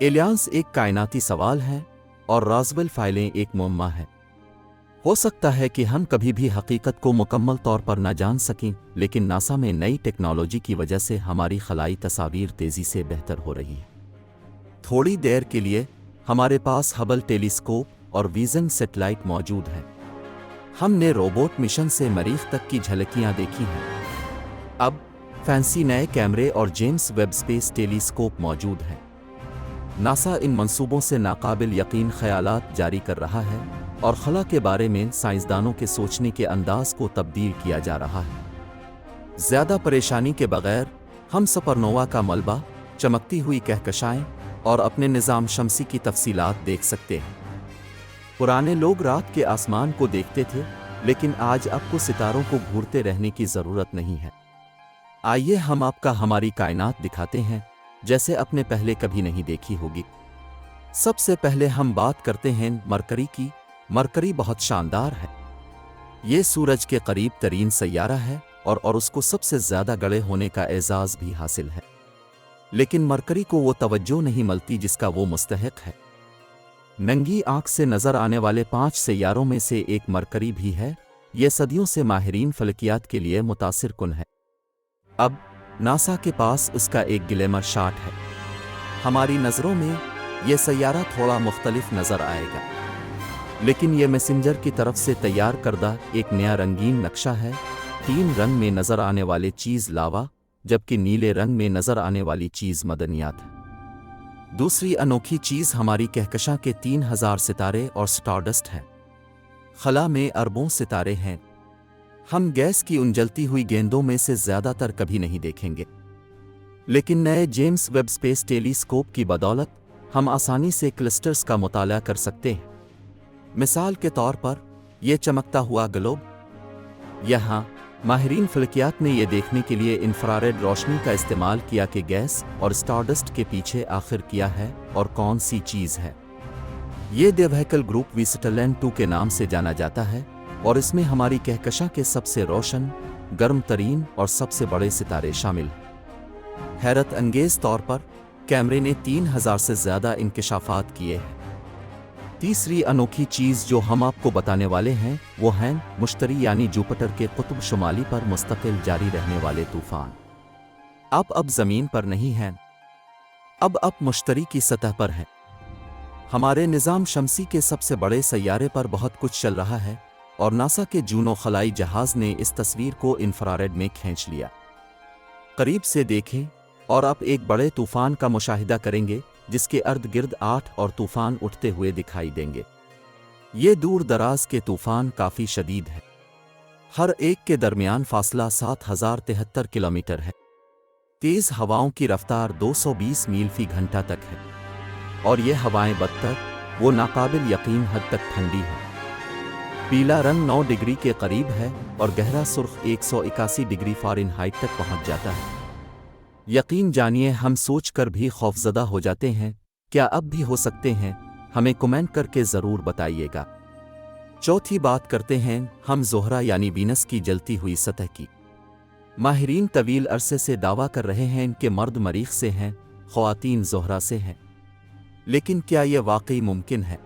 Aliens एक कायनाती सवाल है और रॉसवेल फाइलें एक मुअम्मा है। हो सकता है कि हम कभी भी हकीकत को मुकम्मल तौर पर न जान सकें, लेकिन नासा में नई टेक्नोलॉजी की वजह से हमारी खलाई तस्वीर तेज़ी से बेहतर हो रही है। थोड़ी देर के लिए हमारे पास हबल टेलीस्कोप और विजन सैटेलाइट मौजूद हैं। हमने रोबोट मिशन से मरीख तक की झलकियां देखी हैं। अब फैंसी नए कैमरे और जेम्स वेब स्पेस टेलीस्कोप मौजूद हैं। नासा इन मंसूबों से नाकाबिल यकीन ख्यालात जारी कर रहा है और खला के बारे में साइंसदानों के सोचने के अंदाज को तब्दील किया जा रहा है। ज़्यादा परेशानी के बगैर हम सुपरनोवा का मलबा, चमकती हुई कहकशाएं और अपने निज़ाम शमसी की तफसीलात देख सकते हैं। पुराने लोग रात के आसमान को देखते थे, लेकिन आज आपको सितारों को घूरते रहने की ज़रूरत नहीं है। आइए हम आपका हमारी कायनात दिखाते हैं जैसे अपने पहले कभी नहीं देखी होगी। सबसे पहले हम बात करते हैं मरकरी की। मरकरी बहुत शानदार है। ये सूरज के करीब तरीन सैयारा है और उसको सबसे ज़्यादा गड़े होने का एजाज़ भी हासिल है, लेकिन मरकरी को वो तवज्जो नहीं मिलती जिसका वो मुस्तहिक है। नंगी आंख से नज़र आने वाले 5 सैयारों में से एक मरकरी भी है। ये सदियों से माहिरीन फलकियात के लिए मुतासिर कुन है। अब नासा के पास उसका एक ग्लैमर शॉट है। हमारी नज़रों में यह सैयारा थोड़ा मुख्तलिफ नज़र आएगा, लेकिन यह मैसेंजर की तरफ से तैयार करदा एक नया रंगीन नक्शा है। 3 रंग में नज़र आने वाले चीज़ लावा, जबकि नीले रंग में नज़र आने वाली चीज़ मदनियात है। दूसरी अनोखी चीज़ हमारी कहकशां के 3000 सितारे और स्टारडस्ट हैं। खला में अरबों सितारे हैं। हम गैस की उन जलती हुई गेंदों में से ज़्यादातर कभी नहीं देखेंगे, लेकिन नए जेम्स वेब स्पेस टेलीस्कोप की बदौलत हम आसानी से क्लस्टर्स का मुताला कर सकते हैं। मिसाल के तौर पर यह चमकता हुआ ग्लोब। यहाँ माहिरीन फलकियात ने यह देखने के लिए इंफ्रारेड रोशनी का इस्तेमाल किया कि गैस और स्टारडस्ट के पीछे आखिर क्या है और कौन सी चीज़ है। ये द व्हीकल ग्रुप विस्टरलैंड 2 के नाम से जाना जाता है और इसमें हमारी कहकशां के सबसे रोशन, गर्म तरीन और सबसे बड़े सितारे शामिल हैं। हैरत अंगेज तौर पर कैमरे ने 3000 से ज़्यादा इंकशाफात किए हैं। तीसरी अनोखी चीज़ जो हम आपको बताने वाले हैं वो हैं मुश्तरी यानी जुपिटर के कुतुब शुमाली पर मुस्तकिल जारी रहने वाले तूफ़ान। अब ज़मीन पर नहीं हैं, अब मुश्तरी की सतह पर है। हमारे निज़ाम शमसी के सबसे बड़े सैयारे पर बहुत कुछ चल रहा है और नासा के जूनो खलाई जहाज़ ने इस तस्वीर को इंफ्रारेड में खींच लिया। करीब से देखें और आप एक बड़े तूफ़ान का मुशाहिदा करेंगे जिसके अर्द गिर्द 8 और तूफ़ान उठते हुए दिखाई देंगे। ये दूर दराज के तूफ़ान काफ़ी शदीद है। हर एक के दरमियान फासला 7073 किलोमीटर है। तेज़ हवाओं की रफ्तार 220 मील फी घंटा तक है और ये हवाएं बदतर वो नाकाबिल यकीन हद तक ठंडी हैं। पीला रंग 9 डिग्री के करीब है और गहरा सुर्ख 181 डिग्री फ़ारेनहाइट तक पहुंच जाता है। यकीन जानिए हम सोचकर भी खौफज़दा हो जाते हैं। क्या अब भी हो सकते हैं? हमें कमेंट करके ज़रूर बताइएगा। चौथी बात करते हैं हम ज़ोहरा यानी वीनस की जलती हुई सतह की। माहिरीन तवील अरसे से दावा कर रहे हैं कि मर्द मरीख से हैं, ख़वातीन ज़ोहरा से हैं, लेकिन क्या यह वाकई मुमकिन है?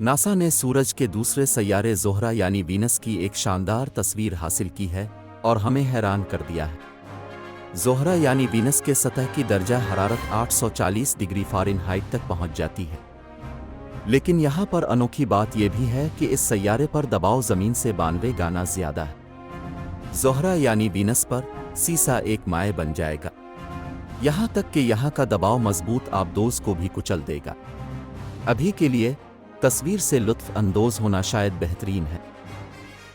नासा ने सूरज के दूसरे सैयारे ज़ोहरा यानी वीनस की एक शानदार तस्वीर हासिल की है और हमें हैरान कर दिया है। ज़ोहरा यानी वीनस के सतह की दर्जा हरारत 840 डिग्री फ़ारेनहाइट तक पहुंच जाती है, लेकिन यहाँ पर अनोखी बात यह भी है कि इस सैयारे पर दबाव ज़मीन से 92 गुना ज़्यादा है। ज़ोहरा यानी वीनस पर सीसा एक माए बन जाएगा, यहाँ तक कि यहाँ का दबाव मजबूत आबदोज़ को भी कुचल देगा। अभी के लिए तस्वीर से लुत्फ़ अंदोज़ होना शायद बेहतरीन है।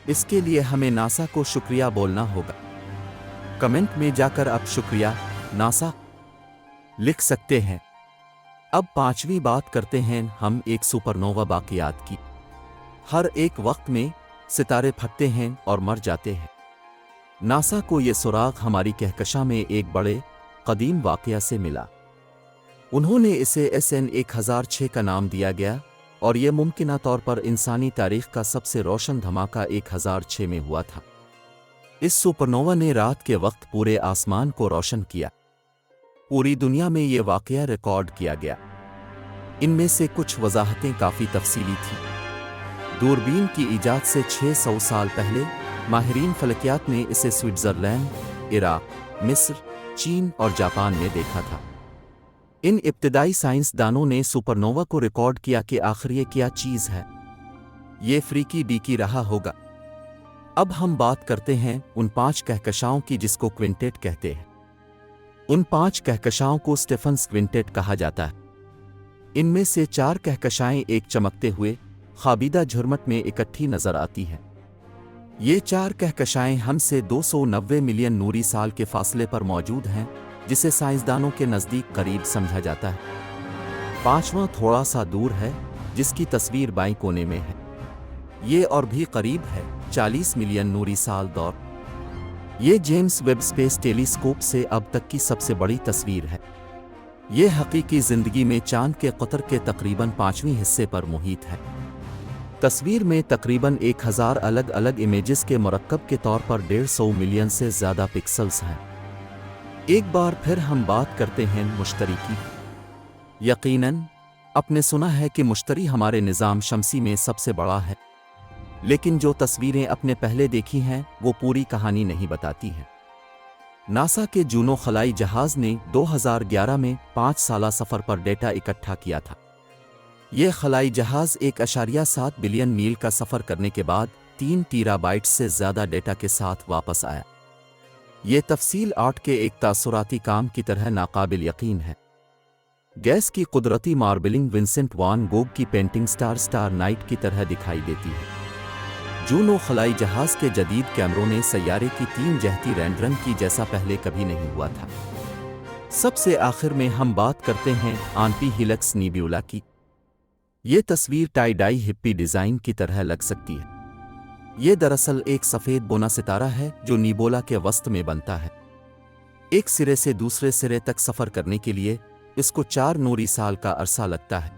इसके लिए हमें नासा को शुक्रिया बोलना होगा। कमेंट में जाकर आप शुक्रिया नासा लिख सकते हैं। अब 5वीं बात करते हैं हम एक सुपरनोवा बाक़ियात की। हर एक वक्त में सितारे फटते हैं और मर जाते हैं। नासा को ये सुराग हमारी कहकशां में एक बड़े कदीम वाक़या से मिला। उन्होंने इसे SN 1006 का नाम दिया गया और यह मुमकिना तौर पर इंसानी तारीख़ का सबसे रोशन धमाका 1006 में हुआ था। इस सुपरनोवा ने रात के वक्त पूरे आसमान को रोशन किया। पूरी दुनिया में ये वाक़या रिकॉर्ड किया गया। ان میں سے کچھ وضاحتیں کافی تفصیلی تھیں۔ دوربین کی ایجاد سے 600 سال پہلے ماہرین فلکیات نے اسے سوئٹزرلینڈ، عراق، مصر، چین اور جاپان میں دیکھا تھا۔ ان ابتدائی سائنسدانوں نے سپرنووا کو ریکارڈ کیا کہ آخر یہ کیا چیز ہے۔ یہ فریکی ڈیکی رہا ہوگا۔ اب ہم بات کرتے ہیں ان 5 کہکشاؤں کی جس کو کوینٹیٹ کہتے ہیں۔ ان 5 کہکشاؤں کو اسٹیفنس کوینٹیٹ کہا جاتا ہے۔ ان میں سے 4 کہکشائیں ایک چمکتے ہوئے خوابیدہ جھرمٹ میں اکٹھی نظر آتی ہیں۔ یہ 4 کہکشائیں ہم سے 290 ملین نوری سال کے فاصلے پر موجود ہیں، جسے سائنسدانوں کے نزدیک قریب سمجھا جاتا ہے۔ 5واں تھوڑا سا دور ہے، جس کی تصویر بائیں کونے میں ہے۔ یہ اور بھی قریب ہے، 40 ملین نوری سال دور۔ یہ جیمز ویب اسپیس ٹیلیسکوپ سے اب تک کی سب سے بڑی تصویر ہے۔ یہ حقیقی زندگی میں چاند کے قطر کے تقریباً 5ویں حصے پر محیط ہے۔ تصویر میں تقریباً 1000 الگ الگ امیجز کے مرکب کے طور پر 150 ملین سے زیادہ پکسلز ہیں۔ ایک بار پھر ہم بات کرتے ہیں مشتری کی۔ یقیناً آپ نے سنا ہے کہ مشتری ہمارے نظام شمسی میں سب سے بڑا ہے، لیکن جو تصویریں آپ نے پہلے دیکھی ہیں وہ پوری کہانی نہیں بتاتی ہیں۔ ناسا کے جونو خلائی جہاز نے 2011 میں 5 سالہ سفر پر ڈیٹا اکٹھا کیا تھا۔ یہ خلائی جہاز 1.7 بلین میل کا سفر کرنے کے بعد 3 ٹیرا بائٹس سے زیادہ ڈیٹا کے ساتھ واپس آیا۔ یہ تفصیل آرٹ کے ایک تاثراتی کام کی طرح ناقابل یقین ہے۔ گیس کی قدرتی ماربلنگ ونسنٹ وان گوگ کی پینٹنگ سٹار نائٹ کی طرح دکھائی دیتی ہے۔ جونو خلائی جہاز کے جدید کیمروں نے سیارے کی 3 جہتی رینڈرنگ کی جیسا پہلے کبھی نہیں ہوا تھا۔ سب سے آخر میں ہم بات کرتے ہیں آنپی ہیلکس نیبیولا کی۔ یہ تصویر ٹائی ڈائی ہپی ڈیزائن کی طرح لگ سکتی ہے۔ یہ دراصل ایک سفید بونا ستارہ ہے جو نیبولا کے وسط میں بنتا ہے۔ ایک سرے سے دوسرے سرے تک سفر کرنے کے لیے اس کو 4 نوری سال کا عرصہ لگتا ہے۔